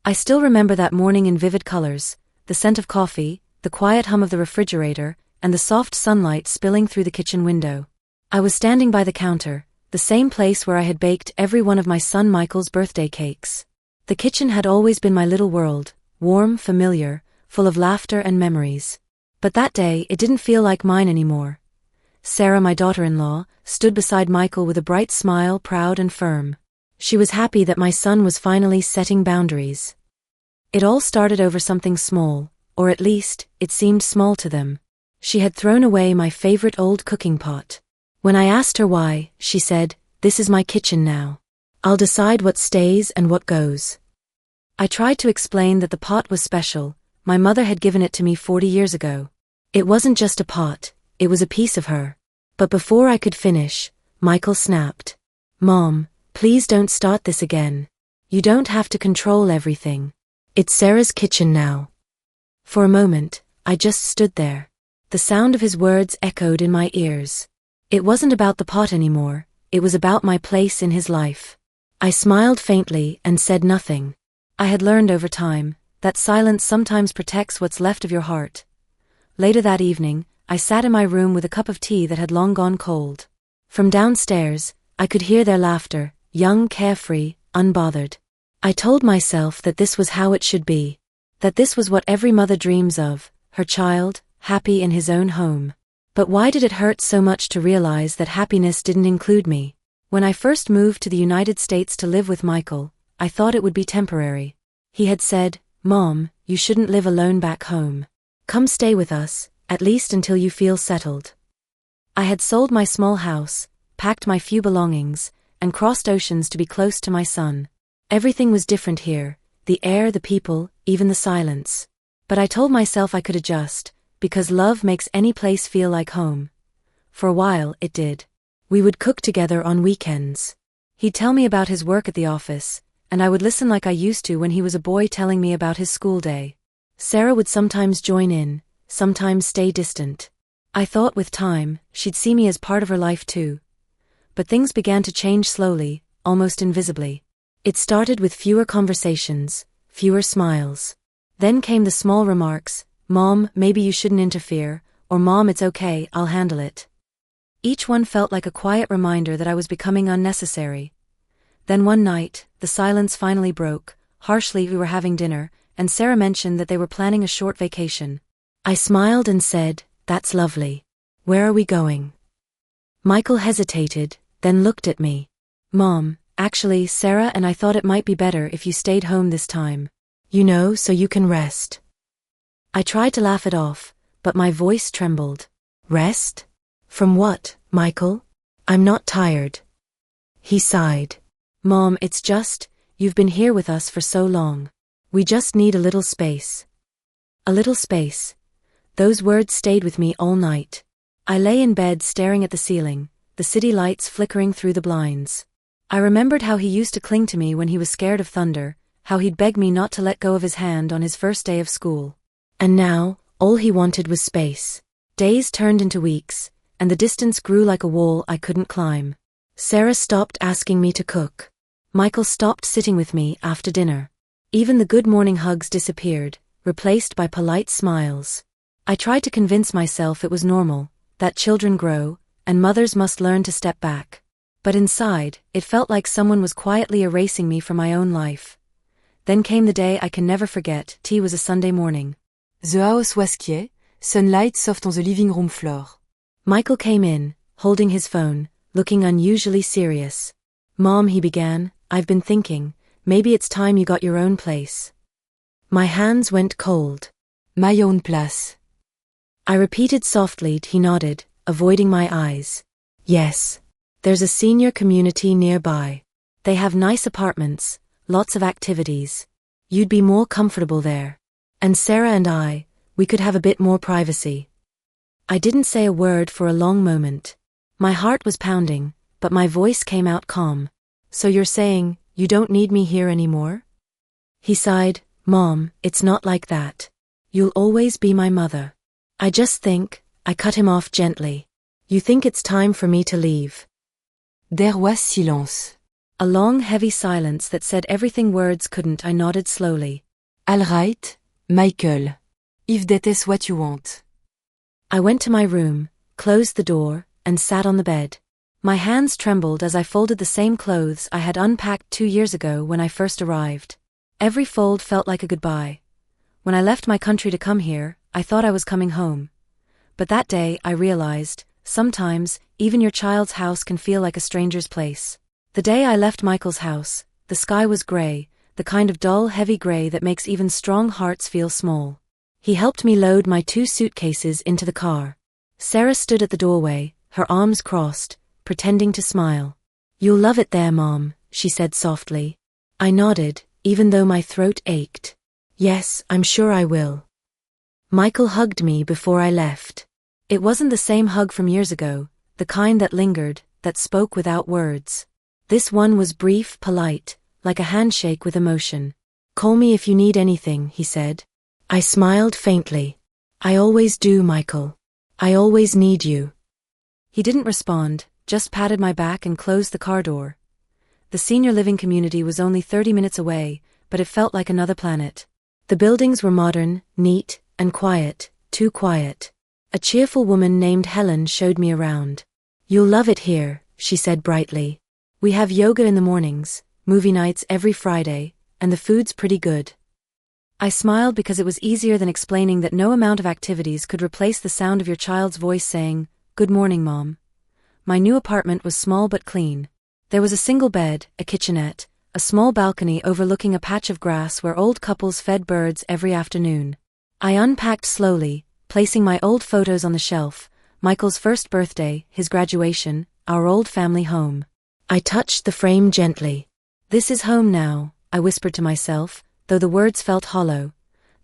I still remember that morning in vivid colors, the scent of coffee, the quiet hum of the refrigerator, and the soft sunlight spilling through the kitchen window. I was standing by the counter, the same place where I had baked every one of my son Michael's birthday cakes. The kitchen had always been my little world, warm, familiar, full of laughter and memories. But that day it didn't feel like mine anymore. Sarah, my daughter-in-law, stood beside Michael with a bright smile, proud and firm. She was happy that my son was finally setting boundaries. It all started over something small, or at least, it seemed small to them. She had thrown away my favorite old cooking pot. When I asked her why, she said, "This is my kitchen now. I'll decide what stays and what goes." I tried to explain that the pot was special. My mother had given it to me 40 years ago. It wasn't just a pot, it was a piece of her. But before I could finish, Michael snapped. "Mom, please don't start this again. You don't have to control everything. It's Sarah's kitchen now." For a moment, I just stood there. The sound of his words echoed in my ears. It wasn't about the pot anymore, it was about my place in his life. I smiled faintly and said nothing. I had learned over time that silence sometimes protects what's left of your heart. Later that evening, I sat in my room with a cup of tea that had long gone cold. From downstairs, I could hear their laughter, young, carefree, unbothered. I told myself that this was how it should be. That this was what every mother dreams of, her child, happy in his own home. But why did it hurt so much to realize that happiness didn't include me? When I first moved to the United States to live with Michael, I thought it would be temporary. He had said, "Mom, you shouldn't live alone back home. Come stay with us, at least until you feel settled." I had sold my small house, packed my few belongings, and crossed oceans to be close to my son. Everything was different here, the air, the people, even the silence. But I told myself I could adjust, because love makes any place feel like home. For a while, it did. We would cook together on weekends. He'd tell me about his work at the office, and I would listen like I used to when he was a boy telling me about his school day. Sarah would sometimes join in, sometimes stay distant. I thought with time, she'd see me as part of her life too. But things began to change slowly, almost invisibly. It started with fewer conversations, fewer smiles. Then came the small remarks, "Mom, maybe you shouldn't interfere," or "Mom, it's okay, I'll handle it." Each one felt like a quiet reminder that I was becoming unnecessary. Then one night, the silence finally broke. Harshly, we were having dinner, and Sarah mentioned that they were planning a short vacation. I smiled and said, "That's lovely. Where are we going?" Michael hesitated, then looked at me. "Mom, actually, Sarah and I thought it might be better if you stayed home this time. You know, so you can rest." I tried to laugh it off, but my voice trembled. "Rest? From what, Michael? I'm not tired." He sighed. "Mom, it's just, you've been here with us for so long. We just need a little space." A little space. Those words stayed with me all night. I lay in bed staring at the ceiling, the city lights flickering through the blinds. I remembered how he used to cling to me when he was scared of thunder, how he'd beg me not to let go of his hand on his first day of school. And now, all he wanted was space. Days turned into weeks, and the distance grew like a wall I couldn't climb. Sarah stopped asking me to cook. Michael stopped sitting with me after dinner. Even the good morning hugs disappeared, replaced by polite smiles. I tried to convince myself it was normal, that children grow, and mothers must learn to step back. But inside, it felt like someone was quietly erasing me from my own life. Then came the day I can never forget. Tea was a Sunday morning. The house was quiet, sunlight soft on the living room floor. Michael came in, holding his phone, looking unusually serious. "Mom," he began, "I've been thinking, maybe it's time you got your own place." My hands went cold. "My own place." I repeated softly. He nodded, avoiding my eyes. "Yes. There's a senior community nearby. They have nice apartments, lots of activities. You'd be more comfortable there. And Sarah and we could have a bit more privacy." I didn't say a word for a long moment. My heart was pounding, but my voice came out calm. "So you're saying, you don't need me here anymore?" He sighed. "Mom, it's not like that. You'll always be my mother." I just think, I cut him off gently. "You think it's time for me to leave?" There was silence. A long, heavy silence that said everything words couldn't. I nodded slowly. All right, Michael. If that is what you want. I went to my room, closed the door, and sat on the bed. My hands trembled as I folded the same clothes I had unpacked 2 years ago when I first arrived. Every fold felt like a goodbye. When I left my country to come here, I thought I was coming home. But that day I realized, sometimes, even your child's house can feel like a stranger's place. The day I left Michael's house, the sky was gray, the kind of dull, heavy gray that makes even strong hearts feel small. He helped me load my 2 suitcases into the car. Sarah stood at the doorway, her arms crossed, pretending to smile. "You'll love it there, Mom," she said softly. I nodded, even though my throat ached. "Yes, I'm sure I will." Michael hugged me before I left. It wasn't the same hug from years ago, the kind that lingered, that spoke without words. This one was brief, polite, like a handshake with emotion. "Call me if you need anything," he said. I smiled faintly. "I always do, Michael. I always need you." He didn't respond, just patted my back and closed the car door. The senior living community was only 30 minutes away, but it felt like another planet. The buildings were modern, neat, and quiet, too quiet. A cheerful woman named Helen showed me around. "You'll love it here," she said brightly. "We have yoga in the mornings, movie nights every Friday, and the food's pretty good." I smiled because it was easier than explaining that no amount of activities could replace the sound of your child's voice saying, "Good morning, Mom." My new apartment was small but clean. There was a single bed, a kitchenette, a small balcony overlooking a patch of grass where old couples fed birds every afternoon. I unpacked slowly, placing my old photos on the shelf, Michael's first birthday, his graduation, our old family home. I touched the frame gently. "This is home now," I whispered to myself, though the words felt hollow.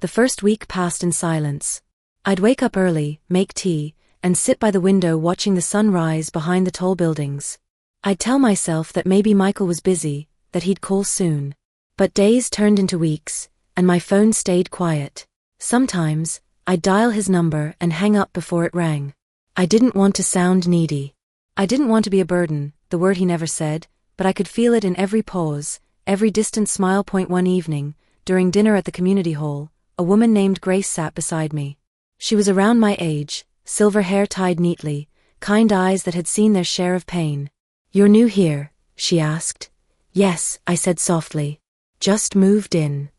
The first week passed in silence. I'd wake up early, make tea, and sit by the window watching the sun rise behind the tall buildings. I'd tell myself that maybe Michael was busy, that he'd call soon. But days turned into weeks, and my phone stayed quiet. Sometimes, I'd dial his number and hang up before it rang. I didn't want to sound needy. I didn't want to be a burden, the word he never said, but I could feel it in every pause, every distant smile. One evening, during dinner at the community hall, a woman named Grace sat beside me. She was around my age, silver hair tied neatly, kind eyes that had seen their share of pain. "You're new here?" she asked. "Yes," I said softly. "Just moved in."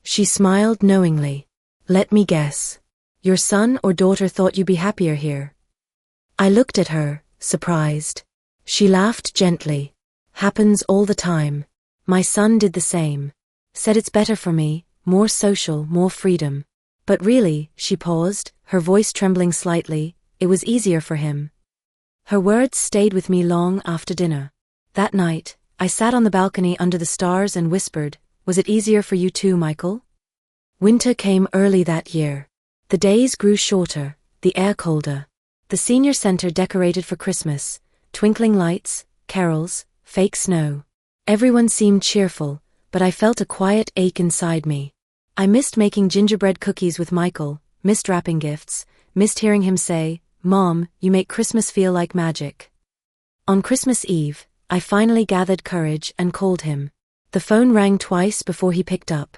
She smiled knowingly. "Let me guess. Your son or daughter thought you'd be happier here?" I looked at her, surprised. She laughed gently. "Happens all the time. My son did the same. Said it's better for me, more social, more freedom. But really," she paused, her voice trembling slightly, "it was easier for him." Her words stayed with me long after dinner. That night, I sat on the balcony under the stars and whispered, "Was it easier for you too, Michael?" Winter came early that year. The days grew shorter, the air colder. The senior center decorated for Christmas, twinkling lights, carols, fake snow. Everyone seemed cheerful, but I felt a quiet ache inside me. I missed making gingerbread cookies with Michael, missed wrapping gifts, missed hearing him say, "Mom, you make Christmas feel like magic." On Christmas Eve, I finally gathered courage and called him. The phone rang twice before he picked up.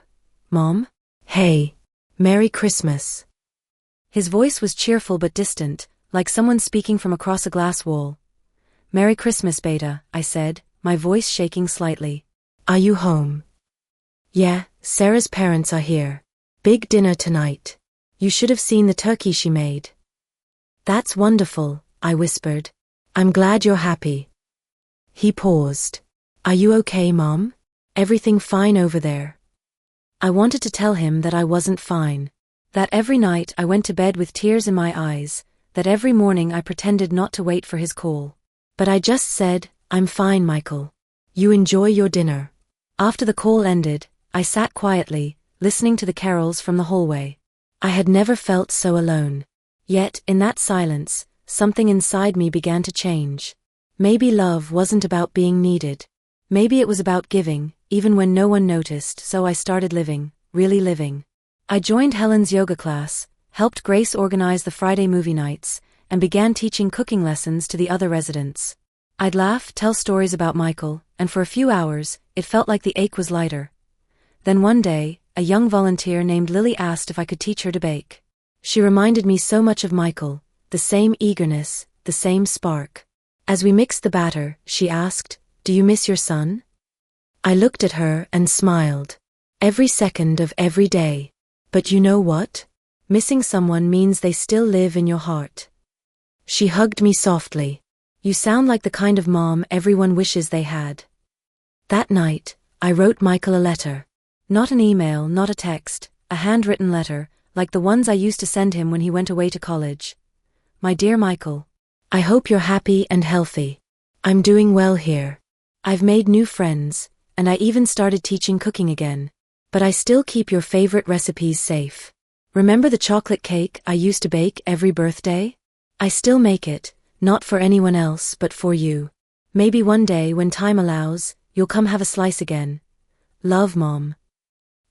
"Mom? Hey. Merry Christmas." His voice was cheerful but distant, like someone speaking from across a glass wall. "Merry Christmas, Beta," I said, my voice shaking slightly. "Are you home?" "Yeah, Sarah's parents are here. Big dinner tonight. You should have seen the turkey she made." "That's wonderful," I whispered. "I'm glad you're happy." He paused. "Are you okay, Mom? Everything fine over there?" I wanted to tell him that I wasn't fine. That every night I went to bed with tears in my eyes, that every morning I pretended not to wait for his call. But I just said, "I'm fine, Michael. You enjoy your dinner." After the call ended, I sat quietly, listening to the carols from the hallway. I had never felt so alone. Yet, in that silence, something inside me began to change. Maybe love wasn't about being needed. Maybe it was about giving, even when no one noticed, so I started living, really living. I joined Helen's yoga class, helped Grace organize the Friday movie nights, and began teaching cooking lessons to the other residents. I'd laugh, tell stories about Michael, and for a few hours, it felt like the ache was lighter. Then one day, a young volunteer named Lily asked if I could teach her to bake. She reminded me so much of Michael, the same eagerness, the same spark. As we mixed the batter, she asked, "Do you miss your son?" I looked at her and smiled. Every second of every day. But you know what? Missing someone means they still live in your heart. She hugged me softly. You sound like the kind of mom everyone wishes they had. That night, I wrote Michael a letter. Not an email, not a text, a handwritten letter, like the ones I used to send him when he went away to college. My dear Michael, I hope you're happy and healthy. I'm doing well here. I've made new friends, and I even started teaching cooking again. But I still keep your favorite recipes safe. Remember the chocolate cake I used to bake every birthday? I still make it, not for anyone else but for you. Maybe one day when time allows, you'll come have a slice again. Love, Mom.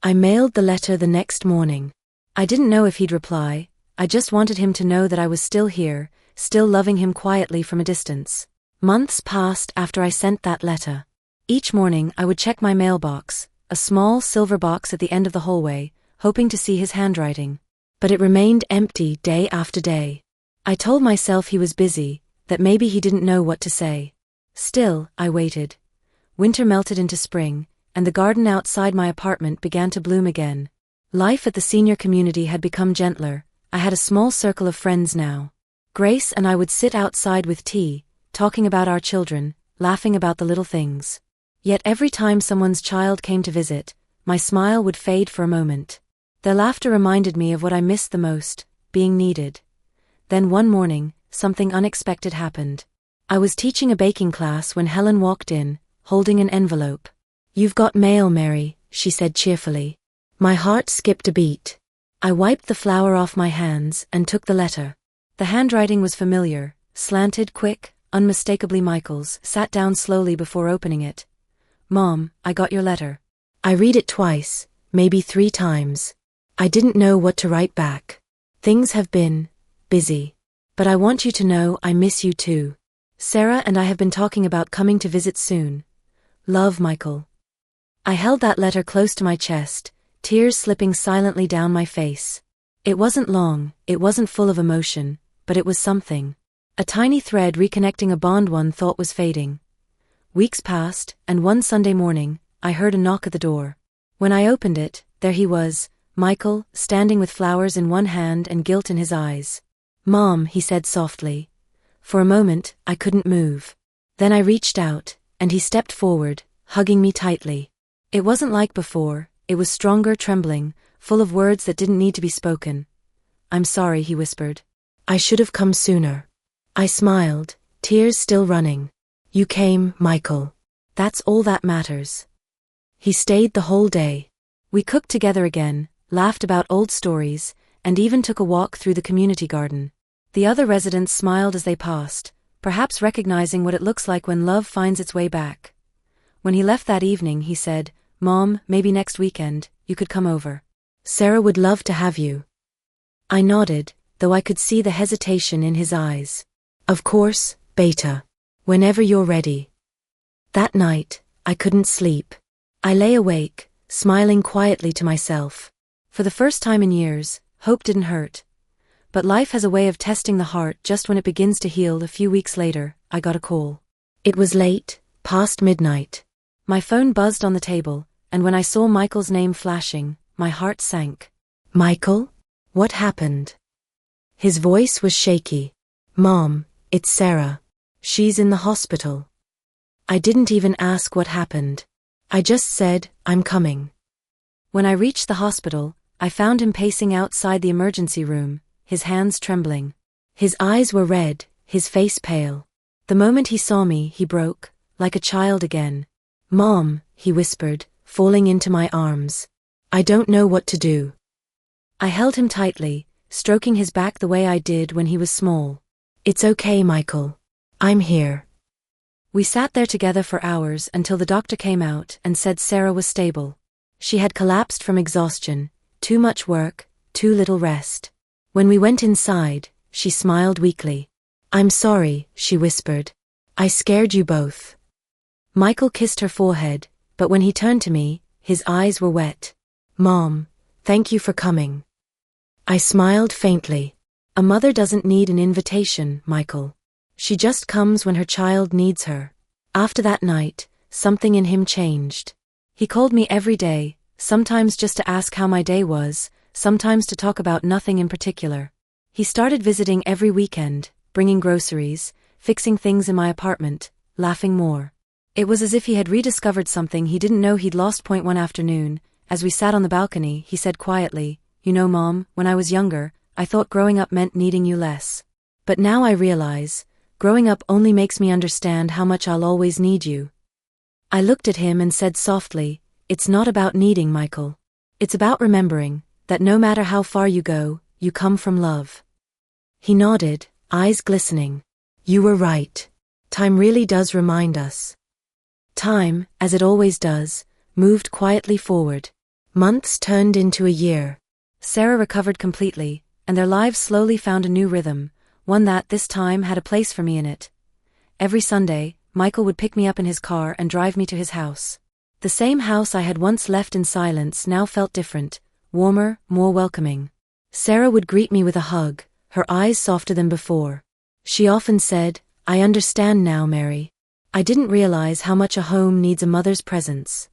I mailed the letter the next morning. I didn't know if he'd reply. I just wanted him to know that I was still here, still loving him quietly from a distance. Months passed after I sent that letter. Each morning I would check my mailbox, a small silver box at the end of the hallway, hoping to see his handwriting. But it remained empty day after day. I told myself he was busy, that maybe he didn't know what to say. Still, I waited. Winter melted into spring, and the garden outside my apartment began to bloom again. Life at the senior community had become gentler. I had a small circle of friends now. Grace and I would sit outside with tea, talking about our children, laughing about the little things. Yet every time someone's child came to visit, my smile would fade for a moment. Their laughter reminded me of what I missed the most, being needed. Then one morning, something unexpected happened. I was teaching a baking class when Helen walked in, holding an envelope. "You've got mail, Mary," she said cheerfully. My heart skipped a beat. I wiped the flour off my hands and took the letter. The handwriting was familiar, slanted, quick, unmistakably Michael's. Sat down slowly before opening it. "Mom, I got your letter." I read it twice, maybe 3 times. I didn't know what to write back. Things have been busy. But I want you to know I miss you too. Sarah and I have been talking about coming to visit soon. Love, Michael. I held that letter close to my chest, tears slipping silently down my face. It wasn't long, it wasn't full of emotion, but it was something. A tiny thread reconnecting a bond one thought was fading. Weeks passed, and one Sunday morning, I heard a knock at the door. When I opened it, there he was, Michael, standing with flowers in one hand and guilt in his eyes. "Mom," he said softly. For a moment, I couldn't move. Then I reached out, and he stepped forward, hugging me tightly. It wasn't like before, it was stronger, trembling, full of words that didn't need to be spoken. "I'm sorry," he whispered. "I should have come sooner." I smiled, tears still running. "You came, Michael. That's all that matters." He stayed the whole day. We cooked together again, laughed about old stories, and even took a walk through the community garden. The other residents smiled as they passed, perhaps recognizing what it looks like when love finds its way back. When he left that evening, he said, "Mom, maybe next weekend, you could come over. Sarah would love to have you." I nodded, though I could see the hesitation in his eyes. "Of course, Beta. Whenever you're ready." That night, I couldn't sleep. I lay awake, smiling quietly to myself. For the first time in years, hope didn't hurt. But life has a way of testing the heart just when it begins to heal. A few weeks later, I got a call. It was late, past midnight. My phone buzzed on the table, and when I saw Michael's name flashing, my heart sank. "Michael? What happened?" His voice was shaky. "Mom, it's Sarah. She's in the hospital." I didn't even ask what happened. I just said, "I'm coming." When I reached the hospital, I found him pacing outside the emergency room, his hands trembling. His eyes were red, his face pale. The moment he saw me, he broke, like a child again. "Mom," he whispered, falling into my arms. "I don't know what to do." I held him tightly, stroking his back the way I did when he was small. "It's okay, Michael. I'm here." We sat there together for hours until the doctor came out and said Sarah was stable. She had collapsed from exhaustion, too much work, too little rest. When we went inside, she smiled weakly. "I'm sorry," she whispered. I scared you both. Michael kissed her forehead, but when he turned to me, his eyes were wet. Mom, thank you for coming. I smiled faintly. A mother doesn't need an invitation, Michael. She just comes when her child needs her. After that night, something in him changed. He called me every day, sometimes just to ask how my day was, sometimes to talk about nothing in particular. He started visiting every weekend, bringing groceries, fixing things in my apartment, laughing more. It was as if he had rediscovered something he didn't know he'd lost. One afternoon, as we sat on the balcony, he said quietly, "You know, Mom, when I was younger, I thought growing up meant needing you less. But now I realize, growing up only makes me understand how much I'll always need you." I looked at him and said softly, "It's not about needing, Michael. It's about remembering that no matter how far you go, you come from love." He nodded, eyes glistening. "You were right. Time really does remind us." Time, as it always does, moved quietly forward. Months turned into a year. Sarah recovered completely, and their lives slowly found a new rhythm, one that, this time, had a place for me in it. Every Sunday, Michael would pick me up in his car and drive me to his house. The same house I had once left in silence now felt different, warmer, more welcoming. Sarah would greet me with a hug, her eyes softer than before. She often said, "I understand now, Mary. I didn't realize how much a home needs a mother's presence."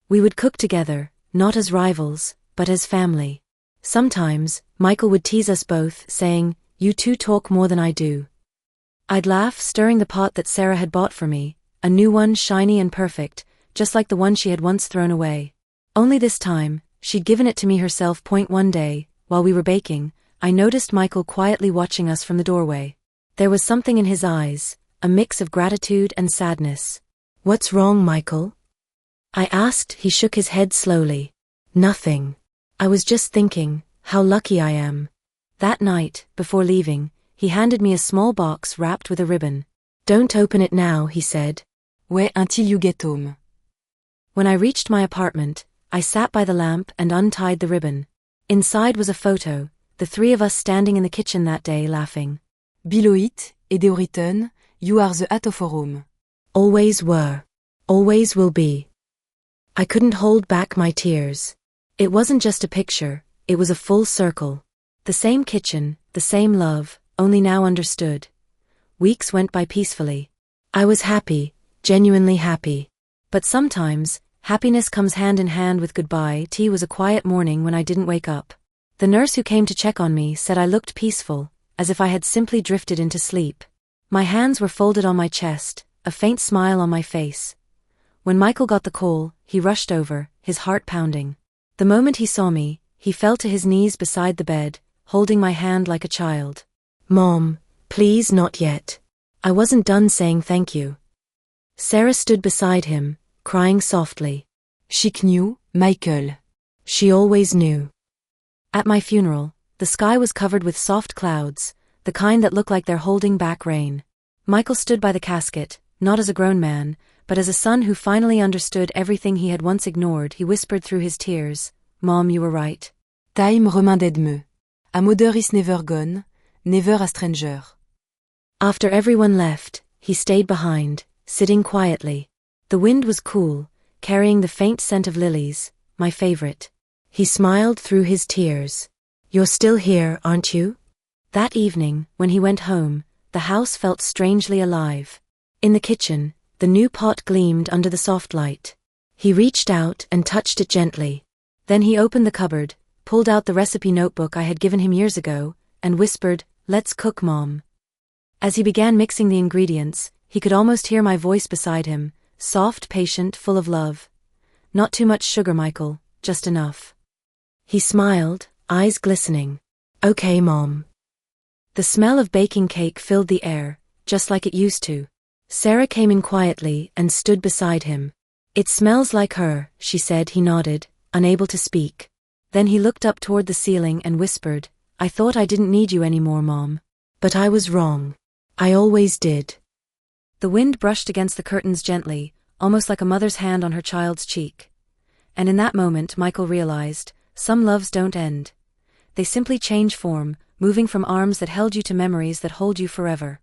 We would cook together, not as rivals, but as family. Sometimes, Michael would tease us both, saying, "You two talk more than I do." I'd laugh, stirring the pot that Sarah had bought for me, a new one, shiny and perfect, just like the one she had once thrown away. Only this time, she'd given it to me herself. One day, while we were baking, I noticed Michael quietly watching us from the doorway. There was something in his eyes, a mix of gratitude and sadness. "What's wrong, Michael?" I asked. He shook his head slowly. "Nothing. I was just thinking, how lucky I am." That night, before leaving, he handed me a small box wrapped with a ribbon. "Don't open it now," he said. Wait until you get home. When I reached my apartment, I sat by the lamp and untied the ribbon. Inside was a photo, the three of us standing in the kitchen that day laughing. Below it, et de written, "You are the heart of our home." Always were. Always will be. I couldn't hold back my tears. It wasn't just a picture, it was a full circle. The same kitchen, the same love, only now understood. Weeks went by peacefully. I was happy, genuinely happy. But sometimes, happiness comes hand in hand with goodbye. Tea was a quiet morning when I didn't wake up. The nurse who came to check on me said I looked peaceful, as if I had simply drifted into sleep. My hands were folded on my chest, a faint smile on my face. When Michael got the call, he rushed over, his heart pounding. The moment he saw me, he fell to his knees beside the bed, holding my hand like a child. "Mom, please not yet. I wasn't done saying thank you." Sarah stood beside him, crying softly. She knew, Michael. She always knew. At my funeral, the sky was covered with soft clouds, the kind that look like they're holding back rain. Michael stood by the casket, not as a grown man, but as a son who finally understood everything he had once ignored. He whispered through his tears, "Mom, you were right. Time reminded me. A mother is never gone, never a stranger." After everyone left, he stayed behind, sitting quietly. The wind was cool, carrying the faint scent of lilies, my favorite. He smiled through his tears. "You're still here, aren't you?" That evening, when he went home, the house felt strangely alive. In the kitchen, the new pot gleamed under the soft light. He reached out and touched it gently. Then he opened the cupboard, pulled out the recipe notebook I had given him years ago, and whispered, "Let's cook, Mom." As he began mixing the ingredients, he could almost hear my voice beside him, soft, patient, full of love. "Not too much sugar, Michael, just enough." He smiled, eyes glistening. "Okay, Mom." The smell of baking cake filled the air, just like it used to. Sarah came in quietly and stood beside him. "It smells like her," she said. He nodded, unable to speak. Then he looked up toward the ceiling and whispered, "I thought I didn't need you anymore, Mom. But I was wrong. I always did." The wind brushed against the curtains gently, almost like a mother's hand on her child's cheek. And in that moment Michael realized, some loves don't end. They simply change form, moving from arms that held you to memories that hold you forever.